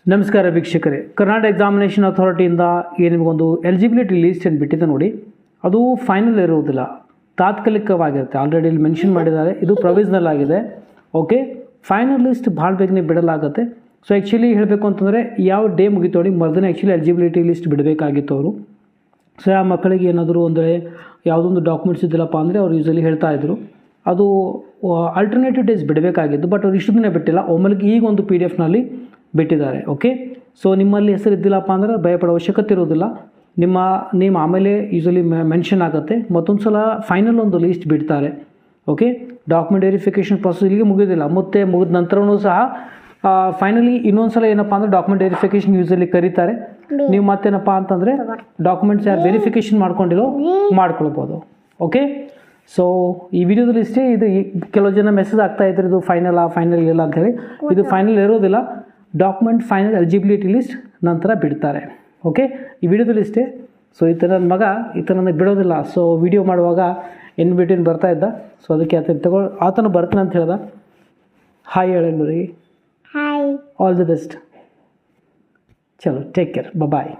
ನಮಸ್ಕಾರ ವೀಕ್ಷಕರೇ, ಕರ್ನಾಟಕ ಎಕ್ಸಾಮಿನೇಷನ್ ಅಥಾರಿಟಿಯಿಂದ ನಿಮಗೊಂದು ಎಲಿಜಿಬಿಲಿಟಿ ಲೀಸ್ಟ್ ಏನು ಬಿಟ್ಟಿದೆ ನೋಡಿ, ಅದು ಫೈನಲ್ ಇರುವುದಿಲ್ಲ, ತಾತ್ಕಾಲಿಕವಾಗಿರುತ್ತೆ. ಆಲ್ರೆಡಿ ಇಲ್ಲಿ ಮೆನ್ಷನ್ ಮಾಡಿದ್ದಾರೆ, ಇದು ಪ್ರೊವಿಷನಲ್ ಆಗಿದೆ. ಓಕೆ, ಫೈನಲ್ ಲಿಸ್ಟ್ ಭಾಳ ಬೇಗನೆ ಬಿಡಲಾಗುತ್ತೆ. ಸೊ ಆ್ಯಕ್ಚುಲಿ ಹೇಳಬೇಕು ಅಂತಂದರೆ ಯಾವ ಡೇ ಮುಗಿತು ನೋಡಿ, ಮರ್ದಿನ ಆ್ಯಕ್ಚುಲಿ ಎಲಿಜಿಬಿಲಿಟಿ ಲಿಸ್ಟ್ ಬಿಡಬೇಕಾಗಿತ್ತು ಅವರು. ಸೊ ಆ ಮಕ್ಕಳಿಗೆ ಏನಾದರೂ ಅಂದರೆ ಯಾವುದೊಂದು ಡಾಕ್ಯುಮೆಂಟ್ಸ್ ಇದ್ದಿಲ್ಲಪ್ಪ ಅಂದರೆ ಅವ್ರು ಯೂಸಲಿ ಹೇಳ್ತಾಯಿದ್ರು ಅದು ಆಲ್ಟರ್ನೇಟಿವ್ ಡೇಸ್ ಬಿಡಬೇಕಾಗಿದ್ದು, ಬಟ್ ಅವ್ರು ಇಷ್ಟು ದಿನ ಬಿಟ್ಟಿಲ್ಲ, ಒಮ್ಮೆಗೆ ಈಗ ಒಂದು PDF-ನಲ್ಲಿ ಬಿಟ್ಟಿದ್ದಾರೆ. ಓಕೆ, ಸೊ ನಿಮ್ಮಲ್ಲಿ ಹೆಸರು ಇದ್ದಿಲ್ಲಪ್ಪ ಅಂದರೆ ಭಯಪಡೋ ಅವಶ್ಯಕತೆ ಇರೋದಿಲ್ಲ. ನಿಮ್ಮ ನೇಮ್ ಆಮೇಲೆ ಯೂಸಲಿ ಮೆನ್ಷನ್ ಆಗುತ್ತೆ. ಮತ್ತೊಂದು ಸಲ ಫೈನಲ್ ಒಂದು ಲೀಸ್ಟ್ ಬಿಡ್ತಾರೆ. ಓಕೆ, ಡಾಕ್ಯುಮೆಂಟ್ ವೆರಿಫಿಕೇಷನ್ ಪ್ರೊಸೆಸ್ ಇಲ್ಲಿಗೆ ಮುಗಿಯೋದಿಲ್ಲ, ಮತ್ತೆ ಮುಗಿದ ನಂತರವೂ ಸಹ ಫೈನಲಿ ಇನ್ನೊಂದು ಸಲ ಏನಪ್ಪ ಅಂದರೆ ಡಾಕ್ಯುಮೆಂಟ್ ವೆರಿಫಿಕೇಷನ್ ಯೂಸಲಿ ಕರೀತಾರೆ. ನೀವು ಮತ್ತೇನಪ್ಪ ಅಂತಂದರೆ ಡಾಕ್ಯುಮೆಂಟ್ಸ್ ಯಾರು ವೆರಿಫಿಕೇಷನ್ ಮಾಡ್ಕೊಂಡಿರೋ ಮಾಡ್ಕೊಳ್ಬೋದು. ಓಕೆ, ಸೊ ಈ ವಿಡಿಯೋದಲ್ಲಿ ಇಷ್ಟೇ. ಇದು ಕೆಲವು ಜನ ಮೆಸೇಜ್ ಆಗ್ತಾ ಇದ್ರು ಇದು ಫೈನಲ್ ಇಲ್ಲ ಅಂಥೇಳಿ. ಇದು ಫೈನಲ್ ಇರೋದಿಲ್ಲ, ಡಾಕ್ಯುಮೆಂಟ್ ಫೈನಲ್ ಎಲಿಜಿಬಿಲಿಟಿ ಲಿಸ್ಟ್ ನಂತರ ಬಿಡ್ತಾರೆ. ಓಕೆ, ಈ ವಿಡಿಯೋದಲ್ಲಿ ಇಷ್ಟೇ. ಸೊ ಈ ಥರ ನನ್ನ ಮಗ ಈ ಥರ ನನಗೆ ಬಿಡೋದಿಲ್ಲ. ಸೊ ವಿಡಿಯೋ ಮಾಡುವಾಗ ಇನ್ ಬಿಟ್ವೀನ್ ಬರ್ತಾ ಇದ್ದ, ಸೊ ಅದಕ್ಕೆ ಆತನು ಬರ್ತಾನೆ ಅಂತ ಹೇಳ್ದ. ಹಾಯ್ ಹೇಳೋರಿಗೆ, ಹಾಯ್, ಆಲ್ ದಿ ಬೆಸ್ಟ್. ಚಲೋ, ಟೇಕ್ ಕೇರ್, ಬಾಯ್.